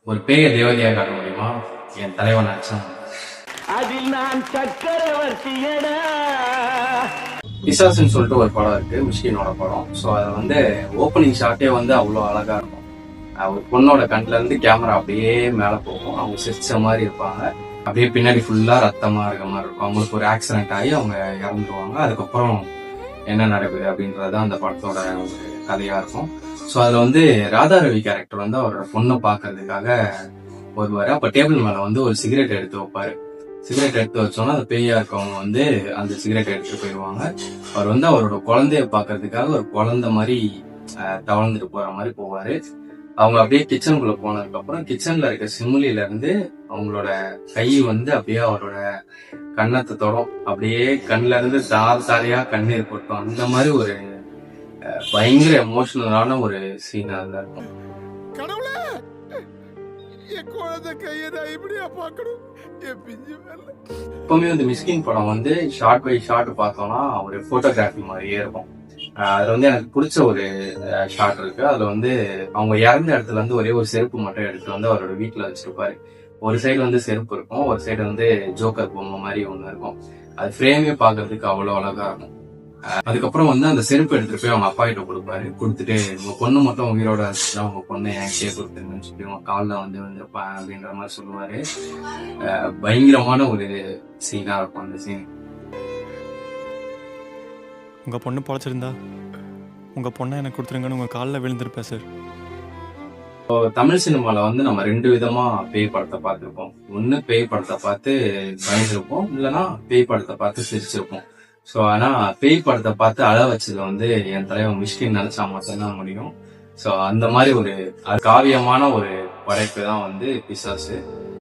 ஒரு பேய தேவதையா காட்ட முடியுமா? என் தலைவன் அச்சம். அதில் நான் சக்கரவர்த்தியடா. பிசாசுன்னு சொல்லிட்டு ஒரு படம் இருக்கு, மிஷ்கினோட படம். ஸோ அதை வந்து ஓப்பனிங் ஷாட்டே வந்து அவ்வளோ அழகா இருக்கும். ஒரு பொண்ணோட கண்ணுல இருந்து கேமரா அப்படியே மேல போகும். அவங்க சிரிச்ச மாதிரி இருப்பாங்க. அப்படியே பின்னாடி ஃபுல்லா ரத்தமா இருக்க மாதிரி இருக்கும். அவங்களுக்கு ஒரு ஆக்சிடென்ட் ஆகி அவங்க இறந்துருவாங்க. அதுக்கப்புறம் என்ன நடக்குது அப்படின்றதுதான் அந்த படத்தோட ஒரு கதையா இருக்கும். ஸோ அதுல வந்து ராதா ரவி கேரக்டர் வந்து அவரோட பொண்ணை பாக்குறதுக்காக வருவாரு. அப்ப டேபிள் மேல வந்து ஒரு சிகரெட் எடுத்து வைப்பாரு. சிகரெட் எடுத்து வச்சோன்னா அந்த பேயா இருக்கவங்க வந்து அந்த சிகரெட் எடுத்துட்டு போயிடுவாங்க. அவர் வந்து அவரோட குழந்தைய பாக்குறதுக்காக ஒரு குழந்தை மாதிரி தவழ்ந்துட்டு போற மாதிரி போவாரு. அவங்க அப்படியே கிச்சனுக்குள்ள போனதுக்கு அப்புறம் கிச்சன்ல இருக்க சிம்லில இருந்து அவங்களோட கை வந்து அப்படியே அவரோட கண்ணத்தை தொடும். அப்படியே கண்ணுல இருந்து தாரையா கண்ணீர் கொட்டும். அந்த மாதிரி ஒரு பயங்கர எமோஷனலான ஒரு சீன் அதுல இருக்கும். எப்பவுமே வந்து மிஸ்கின் படம் வந்து ஷார்ட் பை ஷார்ட் பார்த்தோம்னா ஒரு போட்டோகிராஃபி மாதிரியே இருக்கும். அதுல வந்து எனக்கு பிடிச்ச ஒரு ஷாட் இருக்கு. அதுல வந்து அவங்க இறந்த இடத்துல இருந்து ஒரே ஒரு செருப்பு மட்டும் எடுத்து வந்து அவரோட வீட்டுல வச்சிருப்பாரு. ஒரு சைடு வந்து செருப்பு இருக்கும், ஒரு சைடு வந்து ஜோக்கர் பொம்மை மாதிரி ஒண்ணு இருக்கும். அது ஃப்ரேமே பாக்குறதுக்கு அவ்வளவு அழகா இருக்கும். அதுக்கப்புறம் வந்து அந்த செருப்பு எடுத்துட்டு போய் அவங்க அப்பா கிட்ட கொடுப்பாரு. கொடுத்துட்டு உங்க பொண்ணு மட்டும் உயிரோட வச்சுதான் உங்க பொண்ணு என்கிட்டயே கொடுத்துருங்கன்னு சொல்லி உங்க காலில் வந்து வந்திருப்பான் அப்படின்ற மாதிரி சொல்லுவாரு. பயங்கரமான ஒரு சீனா இருக்கும் அந்த சீன். உங்கள் பொண்ணு பொழைச்சிருந்தா உங்கள் பொண்ணை எனக்கு கொடுத்துருங்கன்னு உங்கள் காலில் விழுந்திருப்பேன் சார். தமிழ் சினிமால வந்து நம்ம ரெண்டு விதமா பேய் படத்தை பார்த்திருப்போம். ஒண்ணு பேய் படத்தை பார்த்து பயந்துருப்போம், இல்லைன்னா பேய் படத்தை பார்த்து சிரிச்சிருப்போம். ஸோ ஆனா பேய் படத்தை பார்த்து அழ வச்சது வந்து என் தலைவன் மிஷ்கின் நினைச்சா மட்டும்தான் முடியும். ஸோ அந்த மாதிரி ஒரு காவியமான ஒரு படைப்பு தான் வந்து பிசாசு.